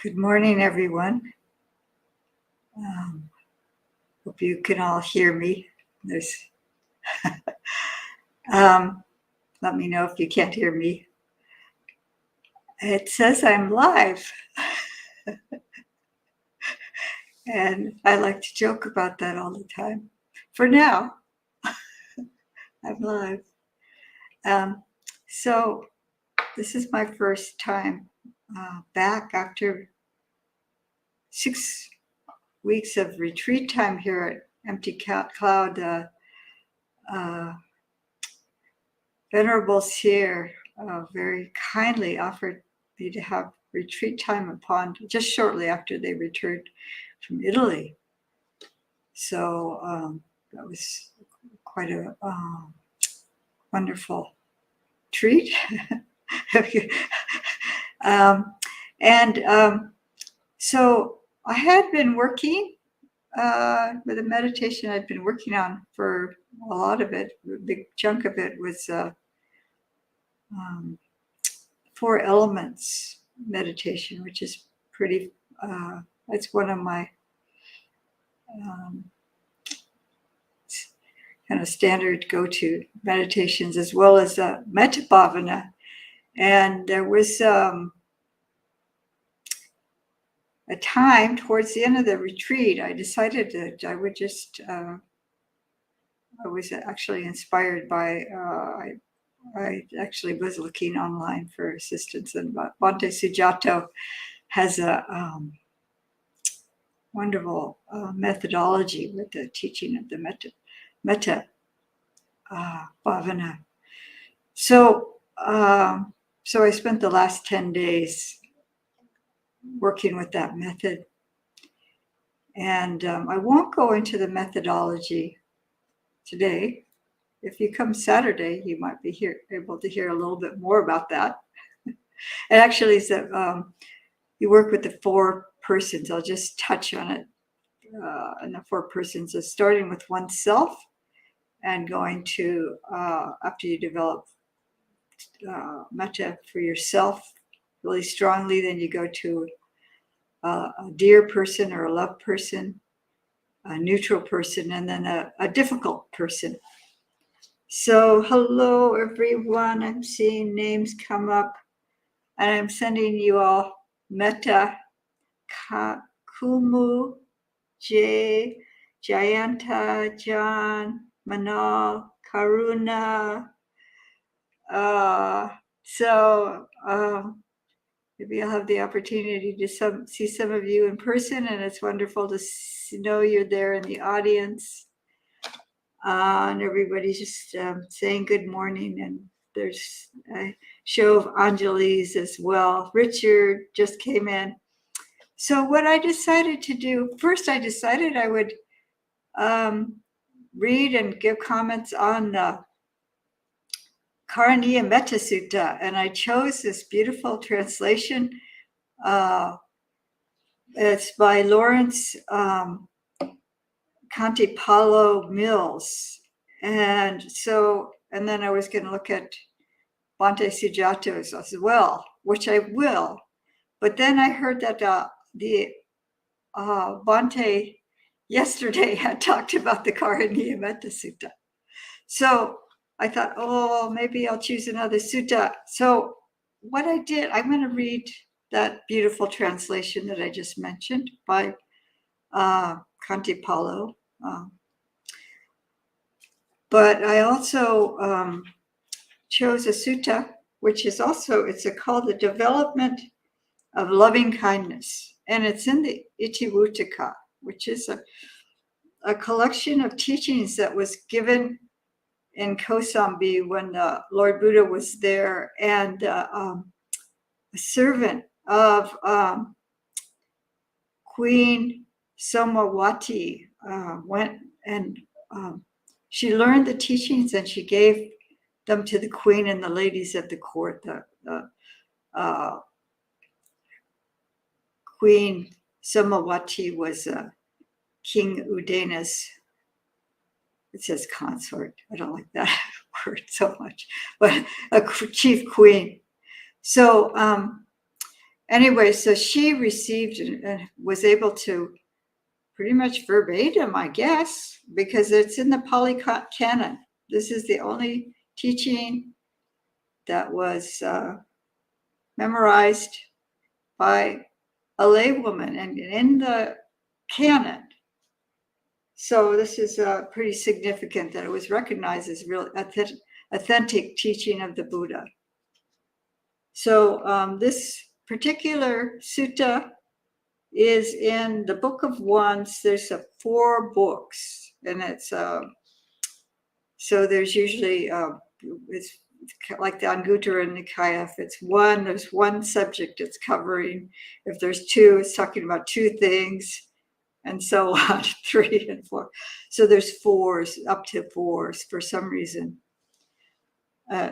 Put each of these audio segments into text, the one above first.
Good morning, everyone. Hope you can all hear me. Let me know if you can't hear me. It says I'm live, and I like to joke about that all the time. For now, I'm live. So this is my first time back after 6 weeks of retreat time here at Empty Cloud. Venerable Seer very kindly offered me to have retreat time upon just shortly after they returned from Italy. So that was quite a wonderful treat. So I had been working with a meditation I'd been working on for a lot of it. A big chunk of it was 4 elements meditation, which is pretty, it's one of my kind of standard go-to meditations, as well as Metta Bhavana. And there was a time towards the end of the retreat, I decided that I would just, I was actually inspired by, I actually was looking online for assistance, and Bhante Sujato has a wonderful methodology with the teaching of the Metta Bhavana. So I spent the last 10 days working with that method. And I won't go into the methodology today. If you come Saturday, you might be able to hear a little bit more about that. It actually is that you work with the 4 persons. I'll just touch on it. And the 4 persons is starting with oneself and going to, after you develop metta for yourself really strongly, then you go to a dear person or a loved person, a neutral person, and then a difficult person. So hello, everyone. I'm seeing names come up, and I'm sending you all metta. Kumu, Jay, Jayanta, John, Manal, Karuna. Maybe I'll have the opportunity to see some of you in person, and it's wonderful to know you're there in the audience. And everybody's just saying good morning, and there's a show of Anjali's as well. Richard just came in. So what I decided to do, first I decided I would read and give comments on the Karaniya Metta Sutta, and I chose this beautiful translation. It's by Lawrence Cantipalo Mills. And then I was going to look at Bhante Sujato's as well, which I will. But then I heard that the Bhante yesterday had talked about the Karaniya Metta Sutta. So I thought, maybe I'll choose another sutta. So what I did, I'm going to read that beautiful translation that I just mentioned by Cantipalo. But I also chose a sutta, which is also, it's called The Development of Loving Kindness. And it's in the Itivuttaka, which is a collection of teachings that was given in Kosambi when the Lord Buddha was there, and a servant of Queen Somawati went and she learned the teachings, and she gave them to the queen and the ladies of the court. The Queen Somawati was King Udena's, it says consort. I don't like that word so much, but a chief queen. So Anyway, so she received and was able to pretty much verbatim, I guess, because it's in the Pali Canon. This is the only teaching that was memorized by a laywoman and in the canon. So this is pretty significant that it was recognized as real authentic teaching of the Buddha. So this particular sutta is in the Book of Wands. There's 4 books, and it's so there's usually it's like the Anguttara Nikaya. If it's one, there's one subject it's covering. If there's 2, it's talking about 2 things, and so on, 3 and 4. So there's 4s, up to 4s for some reason.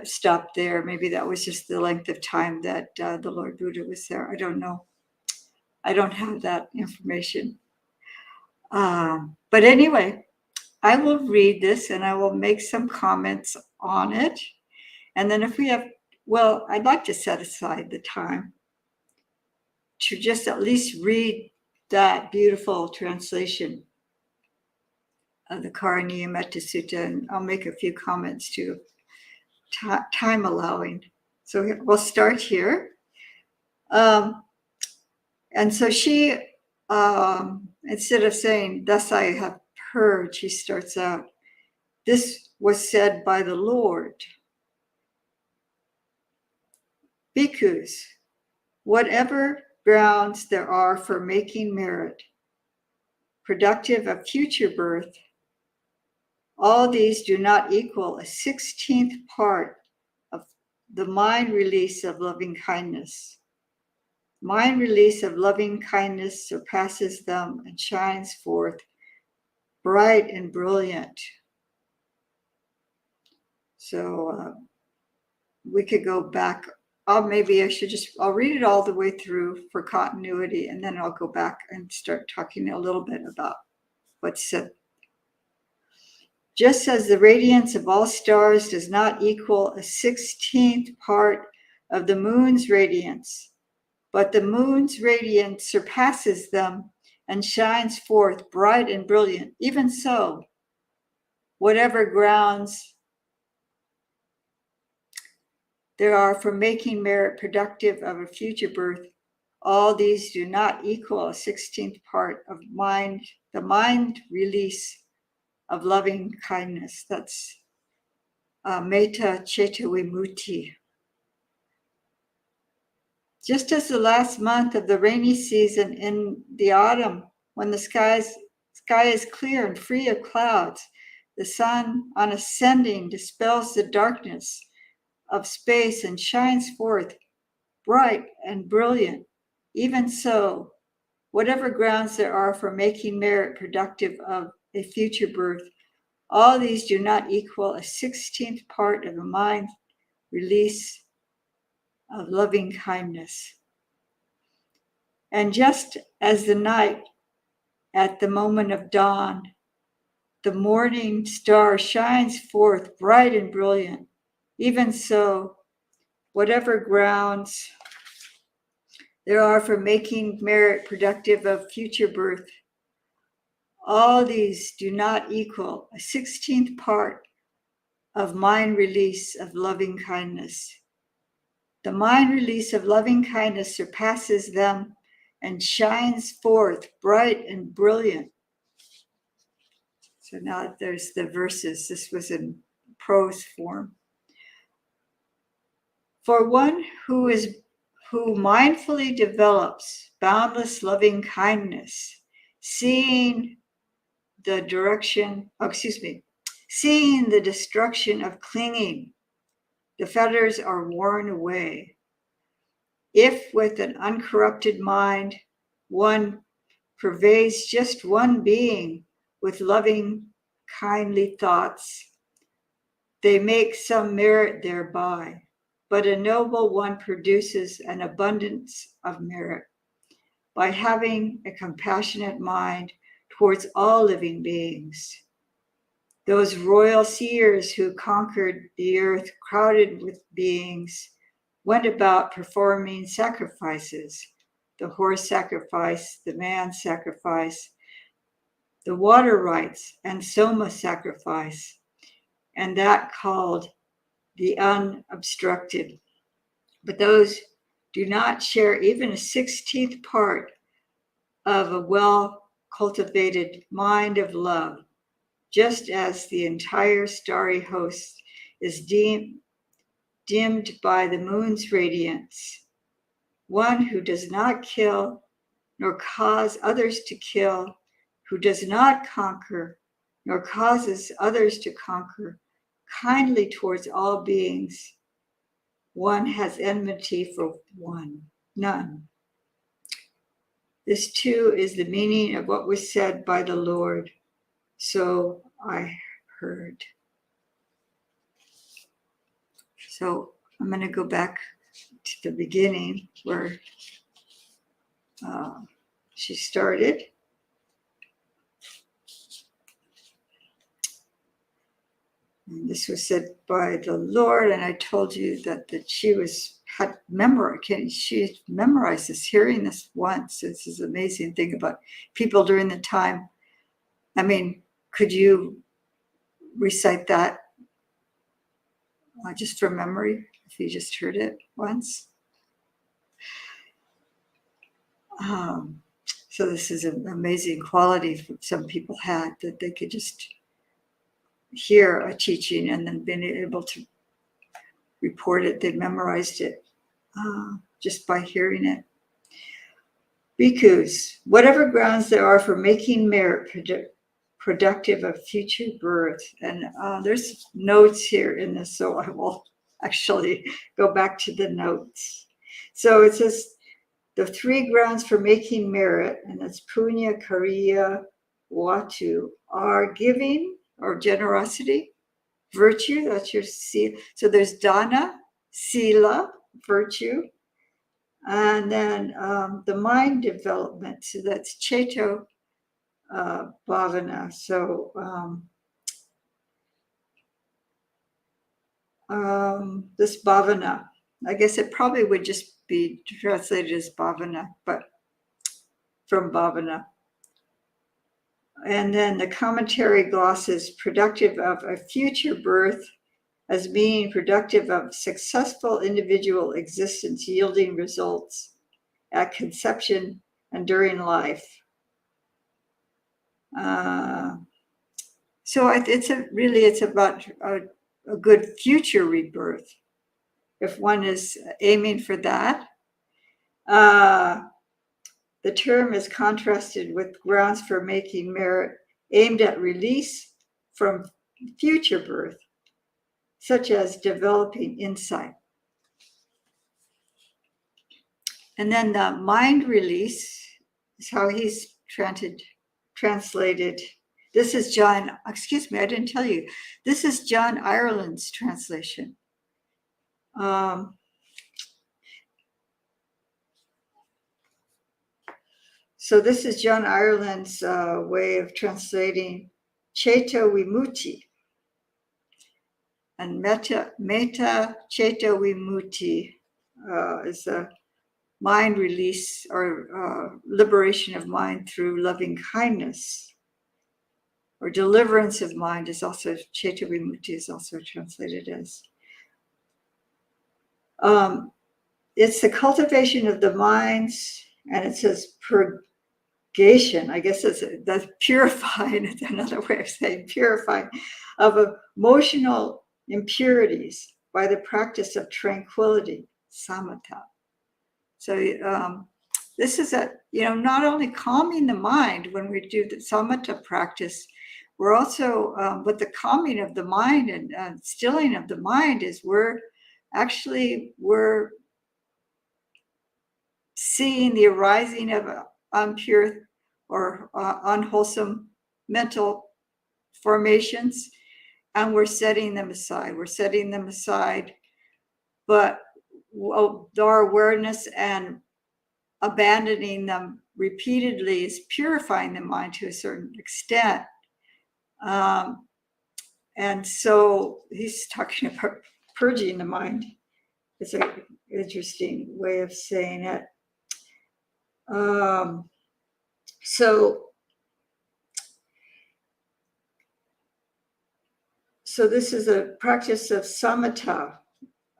Stopped there. Maybe that was just the length of time that the Lord Buddha was there. I don't know. I don't have that information. But anyway, I will read this and I will make some comments on it. And then if we have, well, I'd like to set aside the time to just at least read that beautiful translation of the Karaniyametta Sutta, and I'll make a few comments too, time allowing. So we'll start here. And so she, instead of saying, "Thus I have heard," she starts out, "This was said by the Lord. Bhikkhus, whatever grounds there are for making merit productive of future birth, all these do not equal a 16th part of the mind release of loving kindness. Mind release of loving kindness surpasses them and shines forth bright and brilliant." So we could go back. Maybe I should I'll read it all the way through for continuity, and then I'll go back and start talking a little bit about what's said. Just as the radiance of all stars does not equal a 16th part of the moon's radiance, but the moon's radiance surpasses them and shines forth bright and brilliant, even so, whatever grounds there are for making merit productive of a future birth, all these do not equal a 16th part of the mind release of loving kindness. That's Metta Ceta Vimutti. Just as the last month of the rainy season in the autumn, when the sky is clear and free of clouds, the sun on ascending dispels the darkness of space and shines forth bright and brilliant. Even so, whatever grounds there are for making merit productive of a future birth, all these do not equal a 16th part of the mind release of loving kindness. And just as the night at the moment of dawn, the morning star shines forth bright and brilliant, even so, whatever grounds there are for making merit productive of future birth, all these do not equal a 16th part of mind release of loving kindness. The mind release of loving kindness surpasses them and shines forth bright and brilliant. So now there's the verses. This was in prose form. For one who mindfully develops boundless loving kindness, seeing the destruction of clinging, the fetters are worn away. If with an uncorrupted mind, one pervades just one being with loving, kindly thoughts, they make some merit thereby. But a noble one produces an abundance of merit by having a compassionate mind towards all living beings. Those royal seers who conquered the earth crowded with beings went about performing sacrifices, the horse sacrifice, the man sacrifice, the water rites, and soma sacrifice, and that called the unobstructed. But those do not share even a 16th part of a well-cultivated mind of love, just as the entire starry host is dimmed by the moon's radiance. One who does not kill, nor cause others to kill, who does not conquer, nor causes others to conquer, kindly towards all beings, one has enmity for none. This too is the meaning of what was said by the Lord. So I heard. So I'm going to go back to the beginning where she started. And this was said by the Lord, and I told you that she had memorized. She memorized this, hearing this once. This is an amazing thing about people during the time. I mean, could you recite that just from memory if you just heard it once? So this is an amazing quality some people had, that they could just hear a teaching and then being able to report it. They memorized it just by hearing it. Bhikkhus, whatever grounds there are for making merit productive of future birth. And there's notes here in this, so I will actually go back to the notes. So it says the 3 grounds for making merit, and that's punya, kariya, watu, are giving or generosity, virtue, that's your sila. So there's dana, sila, virtue, and then the mind development. So that's cheto bhavana. So this bhavana, I guess it probably would just be translated as bhavana, but from bhavana. And then the commentary glosses productive of a future birth as being productive of successful individual existence, yielding results at conception and during life. So it's about a good future rebirth. If one is aiming for that, the term is contrasted with grounds for making merit aimed at release from future birth, such as developing insight. And then the mind release is how he's translated. This is John, excuse me, I didn't tell you. This is John Ireland's translation. So this is John Ireland's way of translating Cheto Vimutti. And Metta Cheto Vimutti is a mind release or liberation of mind through loving kindness, or deliverance of mind is also, Cheto Vimutti is also translated as. It's the cultivation of the minds, and it says purgation, I guess that's purifying, it's another way of saying purifying, of emotional impurities by the practice of tranquility, samatha. So this is not only calming the mind when we do the samatha practice, we're also, but the calming of the mind and stilling of the mind is we're seeing the arising of impure or unwholesome mental formations, and we're setting them aside. But our awareness and abandoning them repeatedly is purifying the mind to a certain extent. And so he's talking about purging the mind. It's an interesting way of saying it. So this is a practice of samatha,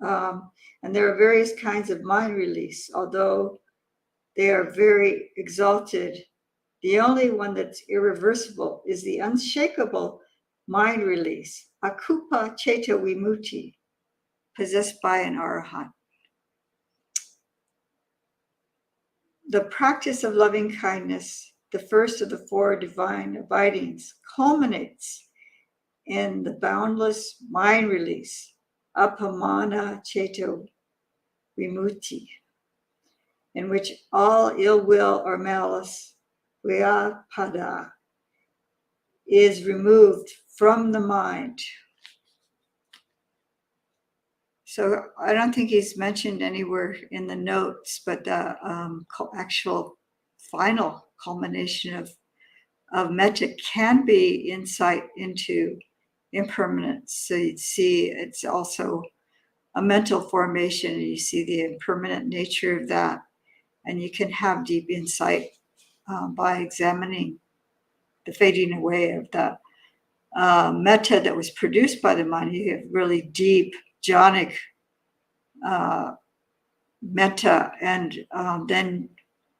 and there are various kinds of mind release. Although they are very exalted, the only one that's irreversible is the unshakable mind release, akupa cheta vimutti, possessed by an arahant. The practice of loving kindness, the first of the four divine abidings, culminates in the boundless mind release, apamana ceto vimutti, in which all ill will or malice, vyapada, is removed from the mind. So I don't think he's mentioned anywhere in the notes, but the actual final culmination of metta can be insight into impermanence. So you'd see it's also a mental formation, and you see the impermanent nature of that, and you can have deep insight by examining the fading away of the metta that was produced by the mind. You have really deep jhanic metta, and then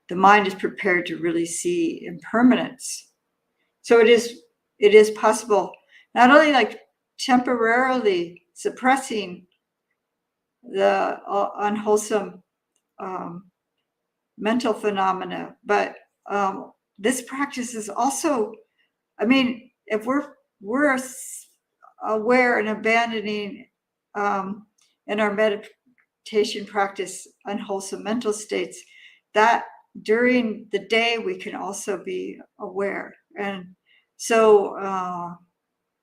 the mind is prepared to really see impermanence. So it is possible, not only like temporarily suppressing the unwholesome mental phenomena, but this practice is also, I mean, if we're aware and abandoning in our meditation practice unwholesome mental states, that during the day we can also be aware. And so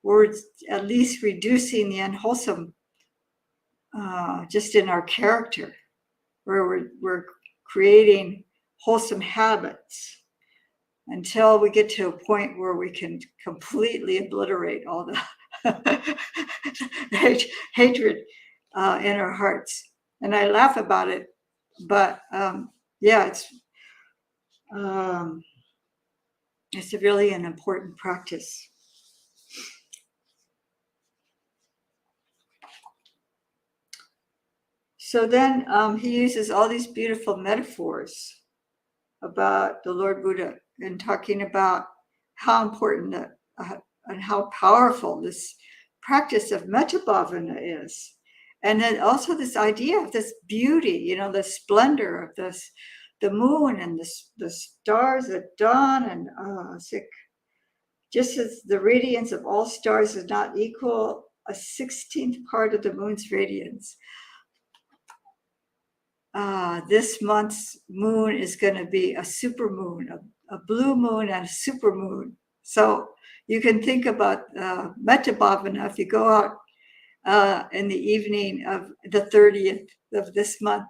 we're at least reducing the unwholesome just in our character, where we're creating wholesome habits until we get to a point where we can completely obliterate all the hatred in our hearts. And I laugh about it, but yeah, it's really an important practice. So then he uses all these beautiful metaphors about the Lord Buddha and talking about how important and how powerful this practice of metta bhavana is. And then also this idea of this beauty, the splendor of the moon and the stars at dawn, and just as the radiance of all stars does not equal a 16th part of the moon's radiance, this month's moon is going to be a super moon, a blue moon and a super moon. So you can think about metta bhavana if you go out in the evening of the 30th of this month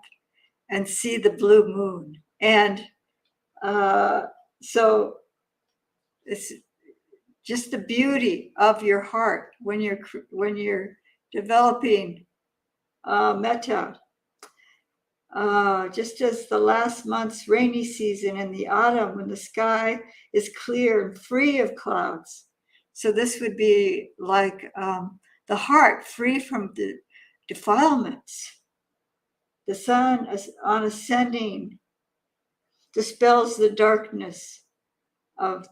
and see the blue moon. And so it's just the beauty of your heart when you're developing metta. Just as the last month's rainy season in the autumn, when the sky is clear and free of clouds. So this would be like the heart free from the defilements. The sun on ascending dispels the darkness of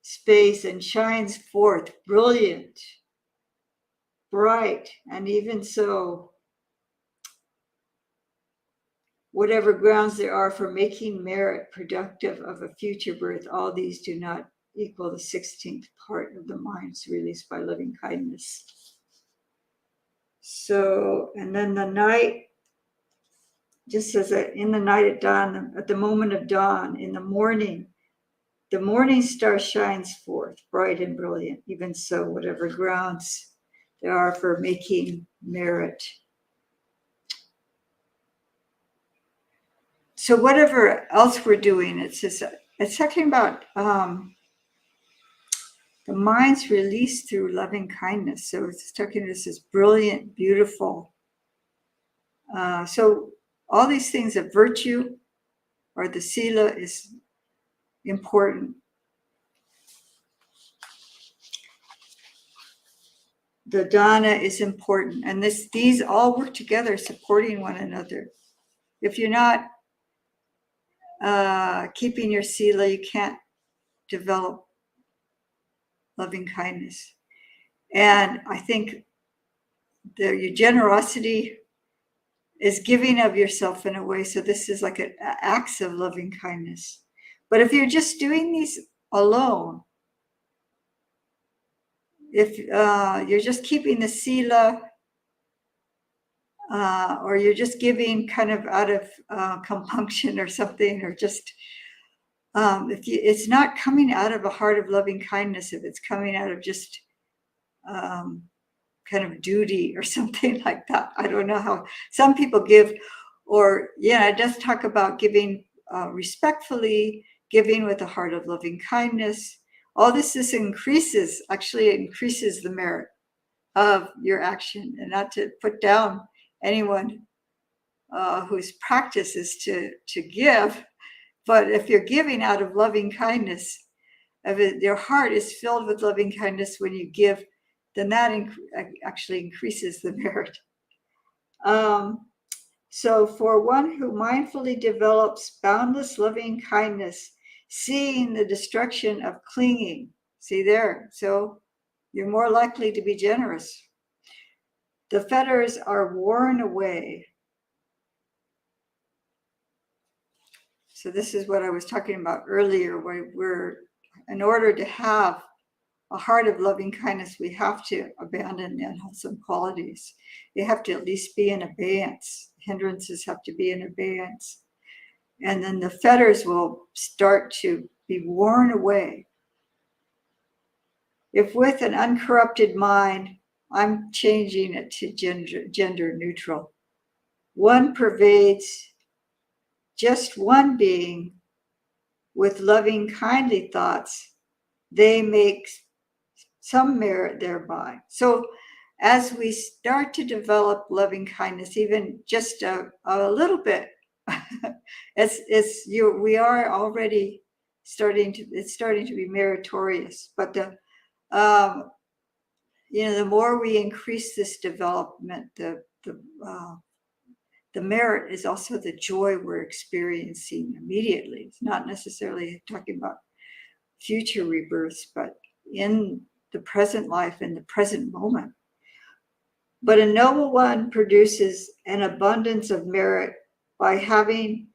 space and shines forth brilliant, bright, and even so, whatever grounds there are for making merit productive of a future birth, all these do not equal the 16th part of the mind's released by loving kindness. So, and then the night, just as in the night at dawn, at the moment of dawn, in the morning star shines forth, bright and brilliant. Even so, whatever grounds there are for making merit. So whatever else we're doing, it's talking about the mind's release through loving kindness. So it's talking about this brilliant, beautiful So all these things, of virtue or the sila is important. The dana is important, and these all work together, supporting one another. If you're not keeping your sila, you can't develop loving kindness. And I think your generosity is giving of yourself in a way. So this is like an acts of loving kindness. But if you're just doing these alone, if you're just keeping the sila, or you're just giving kind of out of compunction or something, or just it's not coming out of a heart of loving kindness, if it's coming out of just kind of duty or something like that. I don't know how some people give, or it does talk about giving respectfully, giving with a heart of loving kindness. All this increases the merit of your action, and not to put down anyone whose practice is to give. But if you're giving out of loving kindness, if your heart is filled with loving kindness when you give, then that actually increases the merit. So for one who mindfully develops boundless loving kindness, seeing the destruction of clinging, see there, so you're more likely to be generous. The fetters are worn away. So this is what I was talking about earlier, where in order to have a heart of loving kindness, we have to abandon the unwholesome qualities. They have to at least be in abeyance. Hindrances have to be in abeyance. And then the fetters will start to be worn away. If with an uncorrupted mind, I'm changing it to gender neutral. One pervades just one being with loving, kindly thoughts, they make some merit thereby. So as we start to develop loving kindness, even just a little bit, we are already starting to be meritorious. But the more we increase this development, the merit is also the joy we're experiencing immediately. It's not necessarily talking about future rebirths, but in the present life, in the present moment. But a noble one produces an abundance of merit by having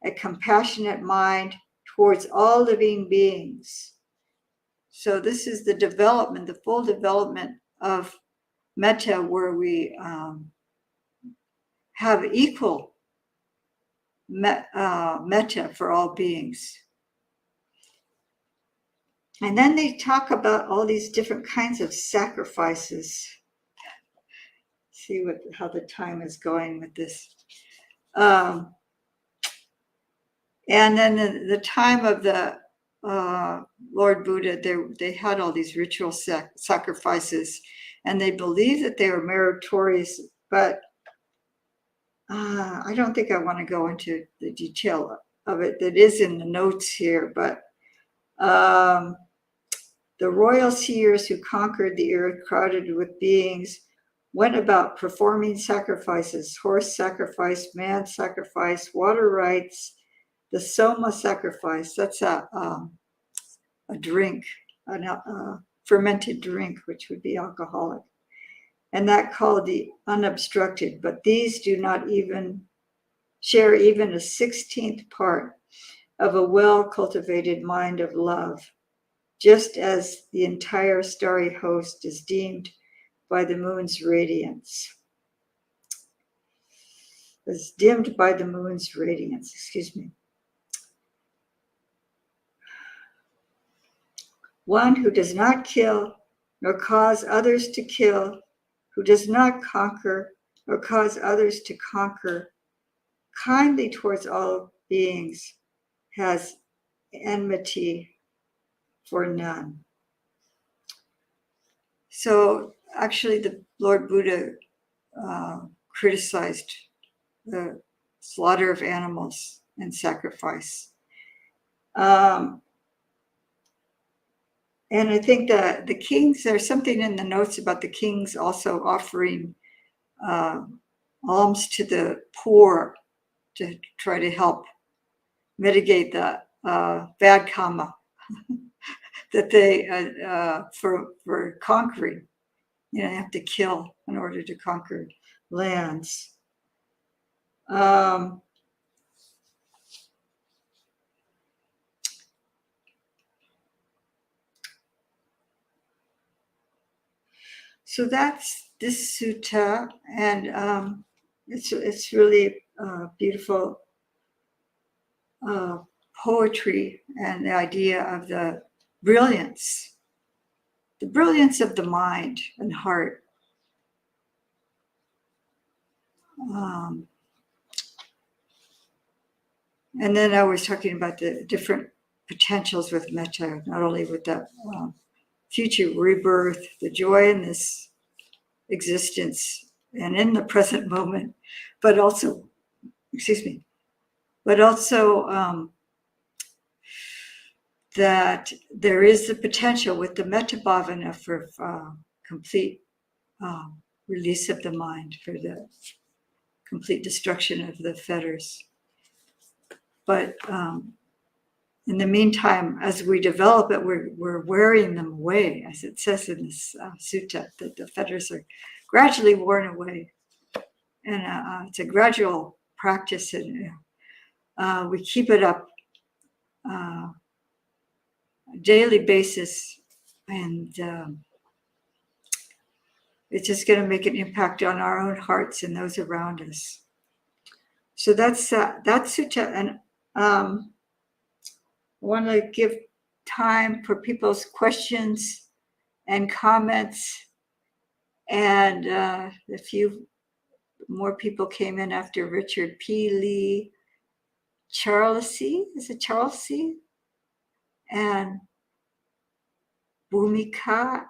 a compassionate mind towards all living beings. So this is the development, the full development of metta, where we have equal metta for all beings. And then they talk about all these different kinds of sacrifices. See how the time is going with this. And then the time of the Lord Buddha, they had all these ritual sacrifices, and they believed that they were meritorious, but I don't think I want to go into the detail of it. That is in the notes here, but the royal seers who conquered the earth crowded with beings went about performing sacrifices: horse sacrifice, man sacrifice, water rites, the soma sacrifice. That's a drink, a fermented drink, which would be alcoholic, and that called the unobstructed. But these do not even share even a 16th part of a well-cultivated mind of love, just as the entire starry host is deemed by the moon's radiance. Is dimmed by the moon's radiance, One who does not kill, nor cause others to kill, who does not conquer, nor cause others to conquer, kindly towards all beings, has enmity for none. So actually the Lord Buddha criticized the slaughter of animals and sacrifice. And I think that the kings, there's something in the notes about the kings also offering alms to the poor to try to help mitigate the bad karma that they for conquering. You have to kill in order to conquer lands. So that's this sutta, and it's really beautiful poetry and the idea of the brilliance of the mind and heart. And then I was talking about the different potentials with metta, not only with the future rebirth, the joy in this existence and in the present moment, but also, that there is the potential with the metta bhavana for complete release of the mind, for the complete destruction of the fetters. But in the meantime, as we develop it, we're wearing them away, as it says in this sutta, that the fetters are gradually worn away. And it's a gradual practice, and we keep it up on a daily basis, and it's just going to make an impact on our own hearts and those around us. So that's sutta, and I want to give time for people's questions and comments. And a few more people came in after Richard P. Lee, Charles C. Is it Charles C? And Bhumika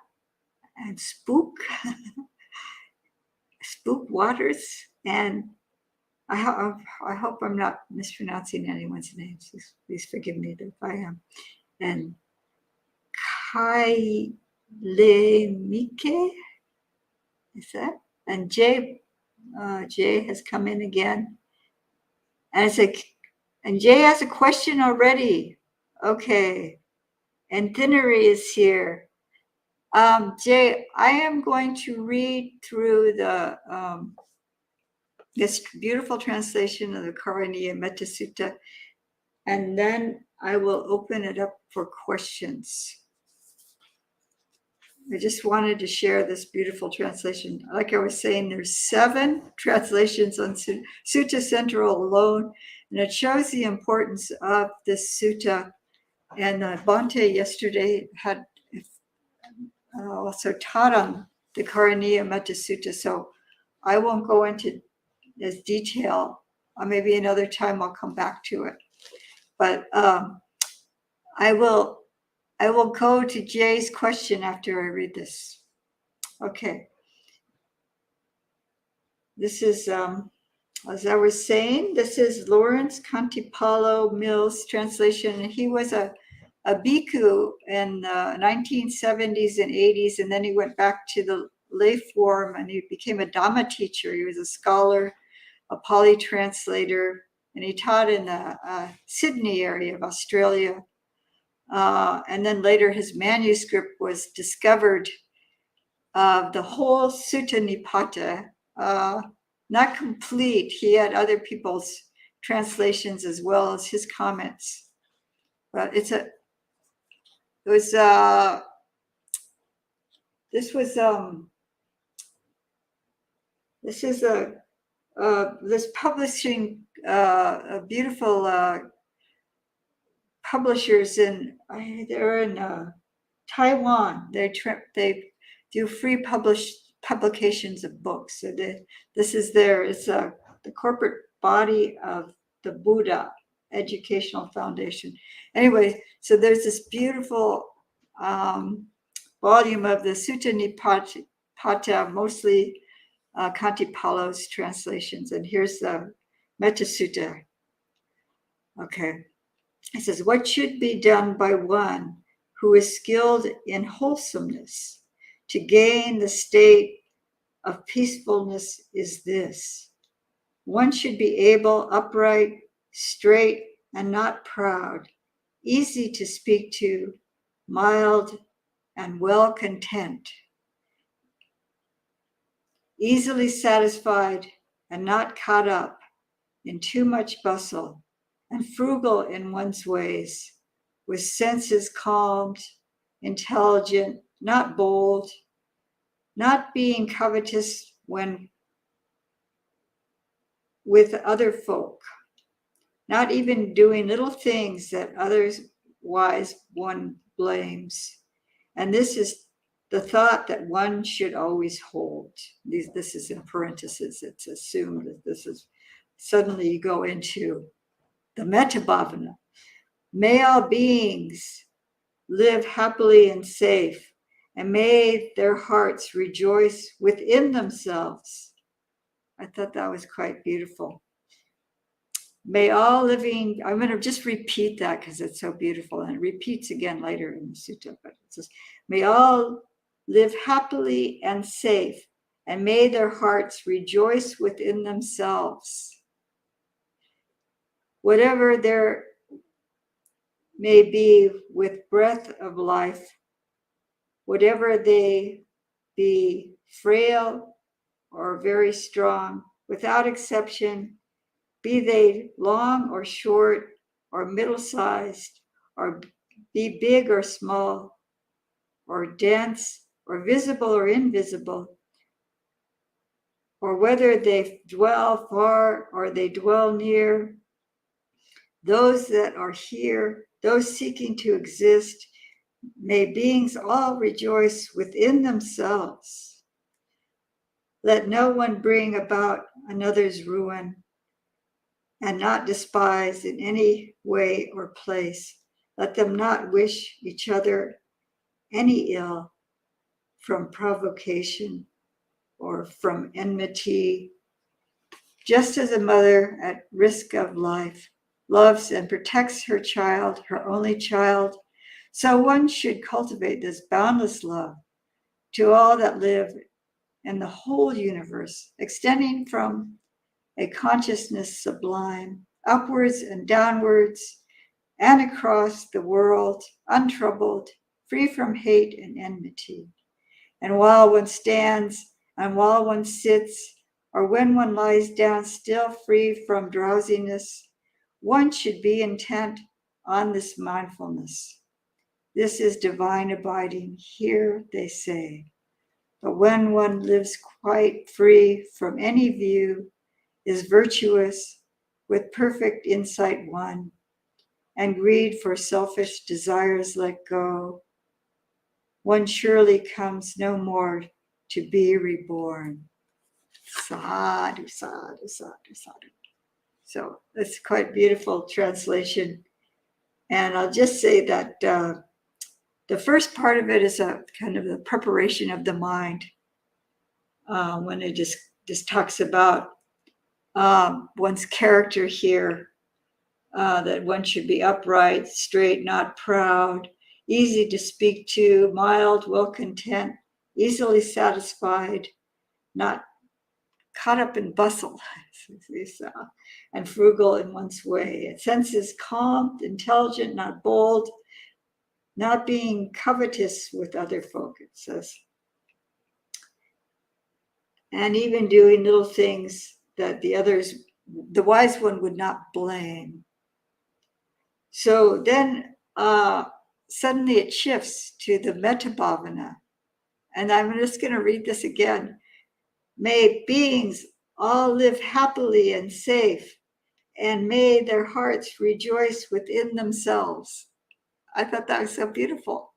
and Spook Waters. And I hope I'm not mispronouncing anyone's names. Please forgive me if I am. And Kai Lemike, is that? And Jay has come in again. And Jay has a question already. Okay. And Thinnery is here. Jay, I am going to read through the this beautiful translation of the Karaniya Metta Sutta, and then I will open it up for questions. I just wanted to share this beautiful translation. Like I was saying, there's 7 translations on Sutta Central alone, and it shows the importance of this sutta. And Bhante yesterday had also taught on the Karaniya Metta Sutta, so I won't go into this detail. Maybe another time I'll come back to it. But I will go to Jay's question after I read this. Okay. This is, as I was saying, this is Lawrence Cantipalo Mills' translation. He was a bhikkhu in the 1970s and 80s, and then he went back to the lay form and he became a Dhamma teacher. He was a scholar, a Pali translator, and he taught in the Sydney area of Australia. And then later his manuscript was discovered of the whole Sutta Nipata, not complete. He had other people's translations as well as his comments. But this publishing beautiful publishers they're in Taiwan. They do free publications of books. So this is it's the corporate body of the Buddha Educational Foundation. Anyway, so there's this beautiful volume of the Sutta Nipata, mostly Cantipalo's translations. And here's the Metta Sutta. Okay. It says, what should be done by one who is skilled in wholesomeness to gain the state of peacefulness is this. One should be able, upright, straight, and not proud, easy to speak to, mild, and well content, easily satisfied and not caught up in too much bustle, and frugal in one's ways, with senses calmed, intelligent, not bold, not being covetous when with other folk, not even doing little things that otherwise one blames. And this is the thought that one should always hold. This is in parentheses. It's assumed that this is, suddenly you go into the metta bhavana. May all beings live happily and safe, and may their hearts rejoice within themselves. I thought that was quite beautiful. May all living, I'm going to just repeat that because it's so beautiful, and it repeats again later in the sutta, but it says, may all live happily and safe, and may their hearts rejoice within themselves. Whatever there may be with breath of life, whatever they be, frail or very strong, without exception, be they long or short or middle-sized, or be big or small, or dense or visible or invisible, or whether they dwell far or they dwell near, those that are here, those seeking to exist, may beings all rejoice within themselves. Let no one bring about another's ruin, and not despise in any way or place. Let them not wish each other any ill from provocation or from enmity. Just as a mother at risk of life loves and protects her child, her only child, so one should cultivate this boundless love to all that live in the whole universe, extending from a consciousness sublime, upwards and downwards, and across the world, untroubled, free from hate and enmity. And while one stands, and while one sits, or when one lies down still free from drowsiness, one should be intent on this mindfulness. This is divine abiding, here they say. But when one lives quite free from any view, is virtuous, with perfect insight won, and greed for selfish desires let go, one surely comes no more to be reborn. Sadhu, sadhu, sadhu, sadhu. So that's quite beautiful translation. And I'll just say that the first part of it is a kind of the preparation of the mind, when it just talks about one's character here, that one should be upright, straight, not proud, easy to speak to, mild, well content, easily satisfied, not caught up in bustle, and frugal in one's way. Senses calm, intelligent, not bold, not being covetous with other folk, it says. And even doing little things that the wise one would not blame. So then suddenly it shifts to the metta bhavana. And I'm just going to read this again. May beings all live happily and safe, and may their hearts rejoice within themselves. I thought that was so beautiful.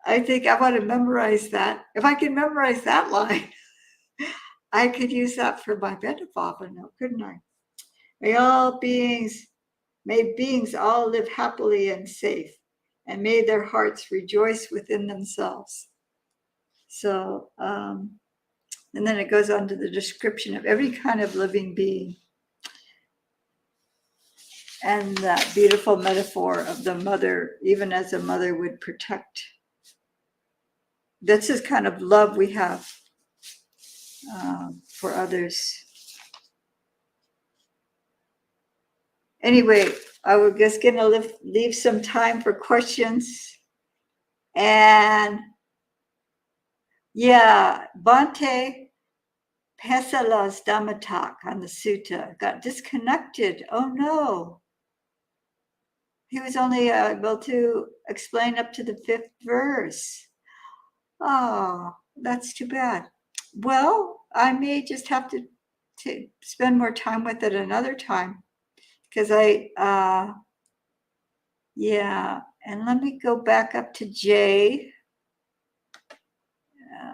I think I want to memorize that. If I can memorize that line, I could use that for my metta bhavana, couldn't I? May beings all live happily and safe, and may their hearts rejoice within themselves. So, and then it goes on to the description of every kind of living being. And that beautiful metaphor of the mother, even as a mother would protect. That's this kind of love we have for others. Anyway, I was just going to leave some time for questions. And yeah, Bhante Pesala's Dhamma talk on the sutta got disconnected. Oh no. He was only able to explain up to the 5th verse. Oh, that's too bad. Well, I may just have to spend more time with it another time, because yeah, and let me go back up to J.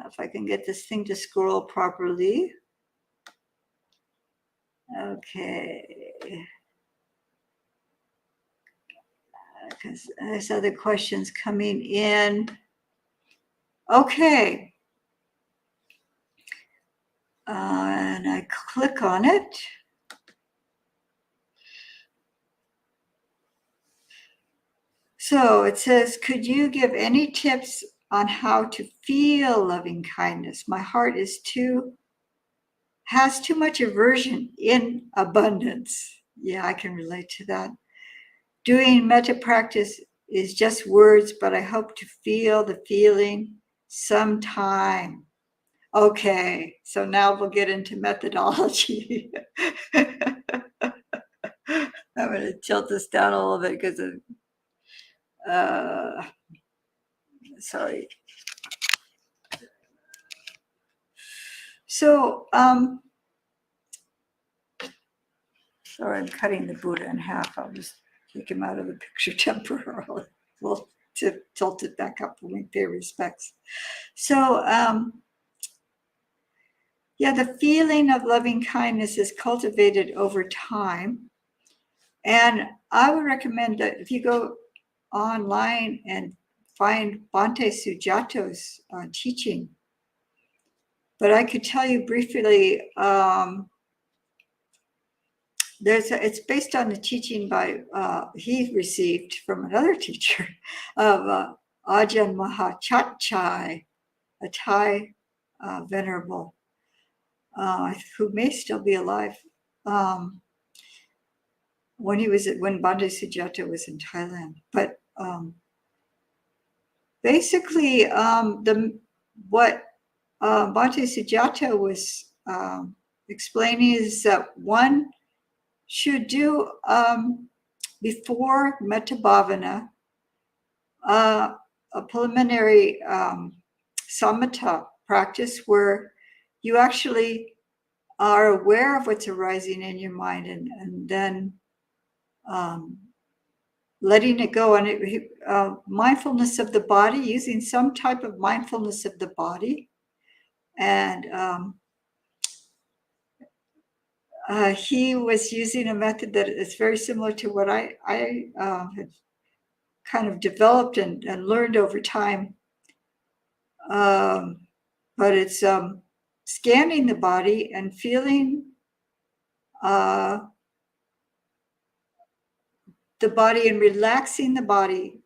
If I can get this thing to scroll properly. Okay. Because there's other questions coming in. Okay. And I click on it. So it says, could you give any tips on how to feel loving kindness? My heart has too much aversion in abundance. Yeah, I can relate to that. Doing metta practice is just words, but I hope to feel the feeling sometime. Okay, so now we'll get into methodology. I'm going to tilt this down a little bit because of, sorry. So, sorry, I'm cutting the Buddha in half. I'll just take him out of the picture temporarily. We'll tilt it back up when we pay respects. So, yeah, the feeling of loving kindness is cultivated over time. And I would recommend that if you go online and find Bhante Sujato's teaching. But I could tell you briefly, it's based on the teaching by he received from another teacher of Ajahn Mahachachai, a Thai venerable who may still be alive. When Bhante Sujata was in Thailand, but basically, what Bhante Sujata was explaining is that one should do before metta bhavana a preliminary samatha practice where you actually are aware of what's arising in your mind and then letting it go, and mindfulness of the body, using some type of mindfulness of the body. And he was using a method that is very similar to what I had kind of developed and learned over time. But it's scanning the body and feeling the body and relaxing the body,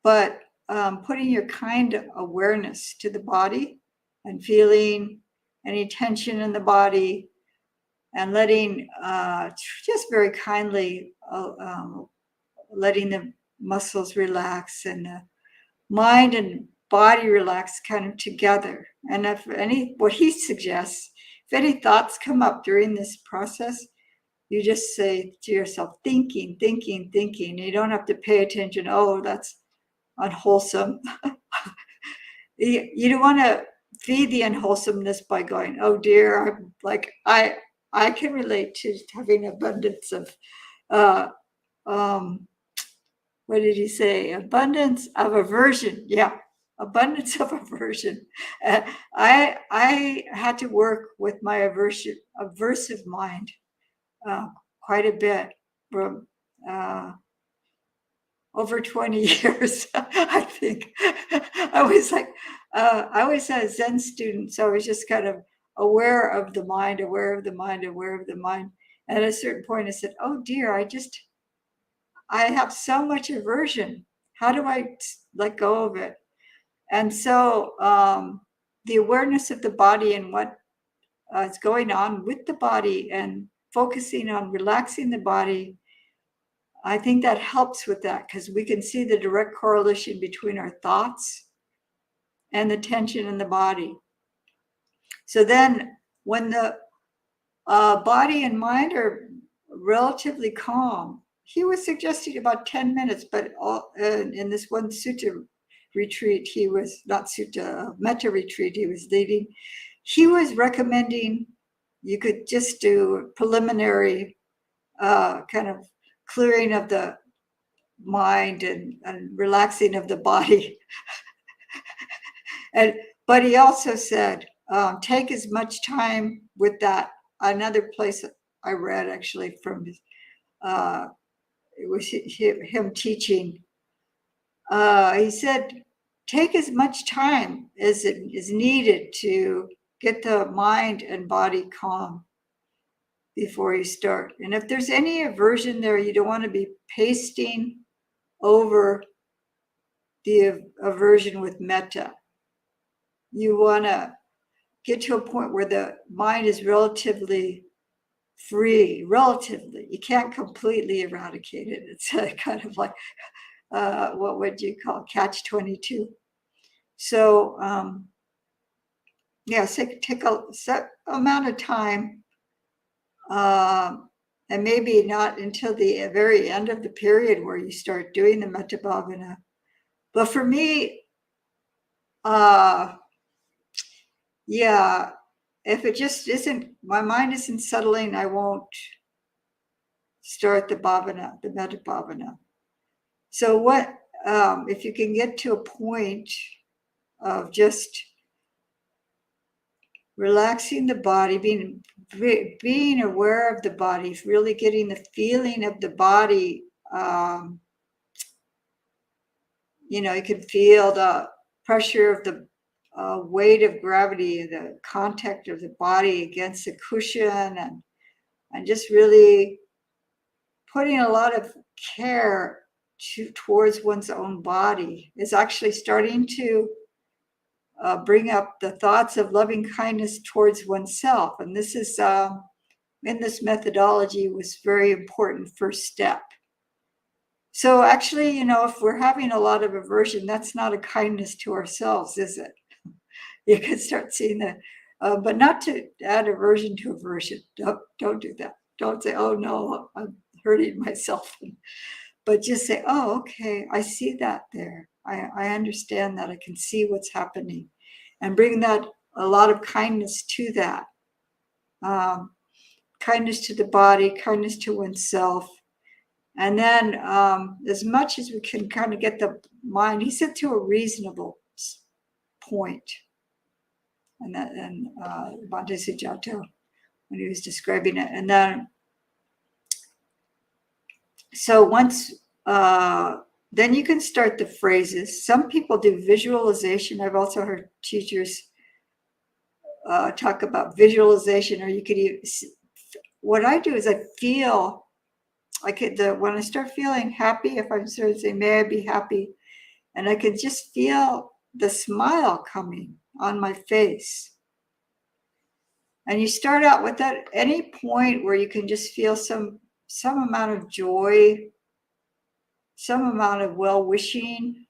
but putting your kind awareness to the body and feeling any tension in the body and letting just very kindly letting the muscles relax and the mind and body relax kind of together. And what he suggests, if any thoughts come up during this process, you just say to yourself, thinking. You don't have to pay attention. Oh, that's unwholesome. You don't want to feed the unwholesomeness by going, oh dear, I'm like, I can relate to having abundance of, what did he say? Abundance of aversion. Yeah, abundance of aversion. I had to work with my aversive mind quite a bit from over 20 years, I think. I was a Zen student, so I was just kind of aware of the mind. At a certain point, I said, oh dear, I have so much aversion. How do I let go of it? And so the awareness of the body and what is going on with the body and focusing on relaxing the body, I think that helps with that, because we can see the direct correlation between our thoughts and the tension in the body. So then when the body and mind are relatively calm, he was suggesting about 10 minutes, but in this one sutta retreat, he was not sutta, metta retreat he was leading, he was recommending you could just do preliminary kind of clearing of the mind and relaxing of the body. But he also said, take as much time with that. Another place I read actually from it was him teaching. He said, take as much time as it is needed to get the mind and body calm before you start. And if there's any aversion there, you don't want to be pasting over the aversion with metta. You want to get to a point where the mind is relatively free, relatively. You can't completely eradicate it. It's kind of like, what would you call catch-22? So, so take a set amount of time, and maybe not until the very end of the period where you start doing the metta bhavana. But for me, if it just isn't, my mind isn't settling, I won't start the bhavana, the metta bhavana. So what, if you can get to a point of just relaxing the body, being aware of the body, really getting the feeling of the body, you can feel the pressure of the weight of gravity, the contact of the body against the cushion, and just really putting a lot of care towards one's own body is actually starting to bring up the thoughts of loving kindness towards oneself. And this is, in this methodology, was very important first step. So actually, if we're having a lot of aversion, that's not a kindness to ourselves, is it? You can start seeing that, but not to add aversion to aversion. Don't do that. Don't say, oh no, I'm hurting myself. But just say, oh, okay, I see that there. I understand that. I can see what's happening. And bring that, a lot of kindness to that. Kindness to the body, kindness to oneself. And then as much as we can kind of get the mind, he said, to a reasonable point. And Bhante Sujato, when he was describing it. And then, so once, then you can start the phrases. Some people do visualization. I've also heard teachers talk about visualization, or you could even, what I do is I feel like when I start feeling happy, if I'm sort of saying, may I be happy, and I can just feel the smile coming on my face. And you start out with that, any point where you can just feel some amount of joy, some amount of well-wishing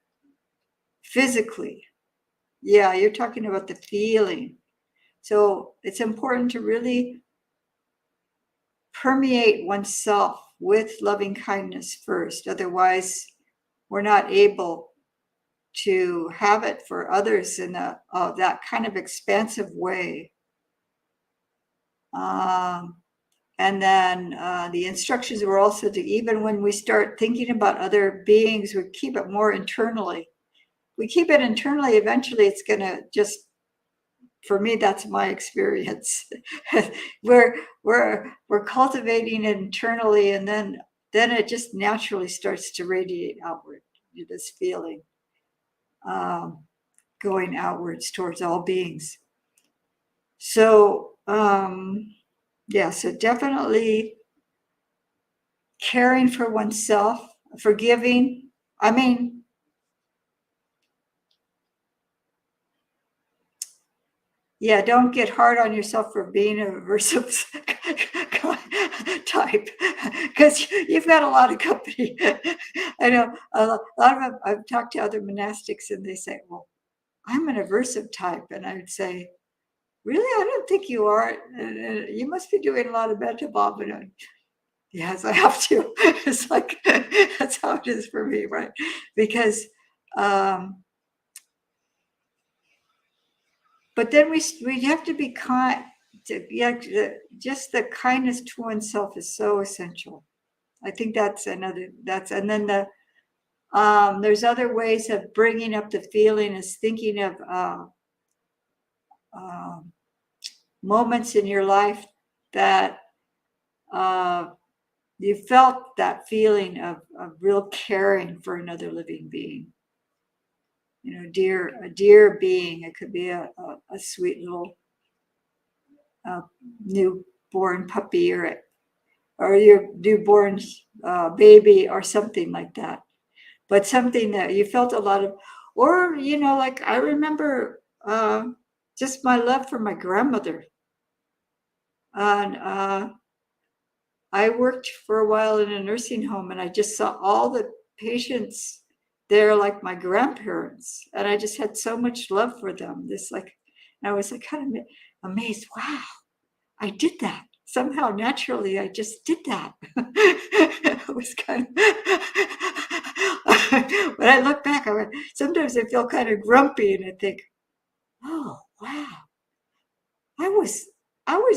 physically. Yeah, you're talking about the feeling. So it's important to really permeate oneself with loving kindness first. Otherwise, we're not able to have it for others in that kind of expansive way. And then the instructions were also to, even when we start thinking about other beings, we keep it more internally. We keep it internally, eventually it's going to just, for me, that's my experience. we're cultivating it internally, and then it just naturally starts to radiate outward, this feeling going outwards towards all beings. So so definitely caring for oneself, forgiving. I mean, yeah, don't get hard on yourself for being a aversive type, because you've got a lot of company. I know a lot of them, I've talked to other monastics and they say, well, I'm an aversive type. And I would say, really? I don't think you are. You must be doing a lot of metta bhavana. Yes, I have to. It's like, that's how it is for me, right? Because, but then we have to be kind. Just the kindness to oneself is so essential. I think that's and then there's other ways of bringing up the feeling is thinking of moments in your life that you felt that feeling of real caring for another living being. You know, a dear being. It could be a sweet little newborn puppy or your newborn baby or something like that. But something that you felt a lot of, or, you know, like I remember just my love for my grandmother. And I worked for a while in a nursing home and I just saw all the patients there like my grandparents. And I just had so much love for them. I was like kind of amazed. Wow, I did that. Somehow naturally, I just did that. It was kind of, when I look back, sometimes I feel kind of grumpy and I think, oh, wow. I was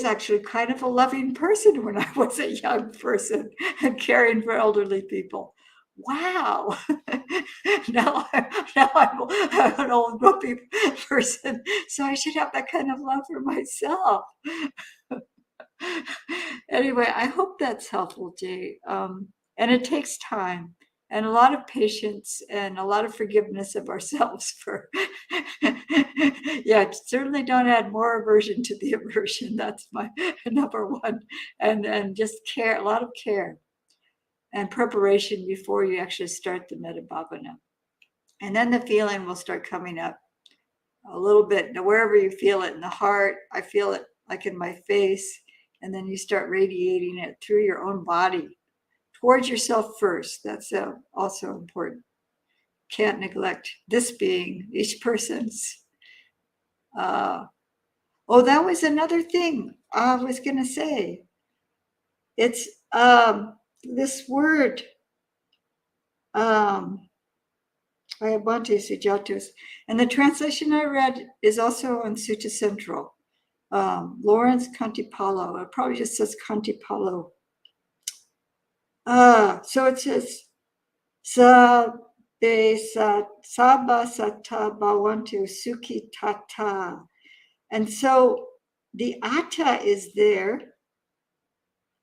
actually kind of a loving person when I was a young person and caring for elderly people. Wow. I'm an old grumpy person, so I should have that kind of love for myself. Anyway, I hope that's helpful, Jay. And it takes time and a lot of patience and a lot of forgiveness of ourselves for, yeah, certainly don't add more aversion to the aversion. That's my number one. And just care, a lot of care and preparation before you actually start the metta bhavana. And then the feeling will start coming up a little bit. Now, wherever you feel it in the heart, I feel it like in my face. And then you start radiating it through your own body towards yourself first. That's also important. Can't neglect this being, each person's. That was another thing I was going to say. It's this word, Ayya Sujatus. And the translation I read is also on Sutta Central. Lawrence Cantipalo. It probably just says Cantipalo. So it says, Sabba Sata Bhavantu Sukhi Tata. And so the Atta is there.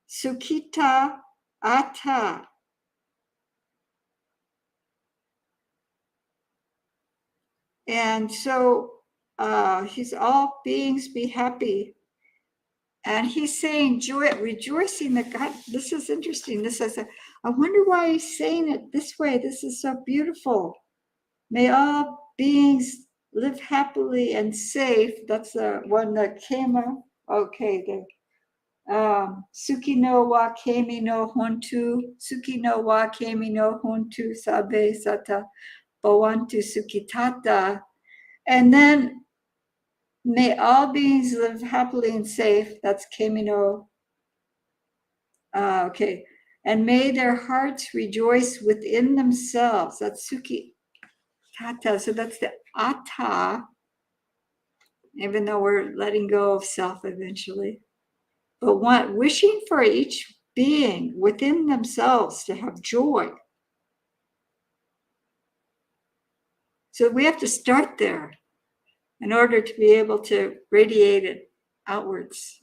Sukhita Atta. And so he's all beings be happy. And he's saying joy, rejoicing that God, this is interesting. This is I wonder why he's saying it this way. This is so beautiful. May all beings live happily and safe. That's the one that came up. Okay, Suki no wa kemi no hontu. Suki no wa kemi no hontu sabe sata bhavantu sukitata. And then may all beings live happily and safe. That's kemi no. Okay. And may their hearts rejoice within themselves. That's Suki Tata. So that's the Atta, even though we're letting go of self eventually. But wishing for each being within themselves to have joy. So we have to start there in order to be able to radiate it outwards.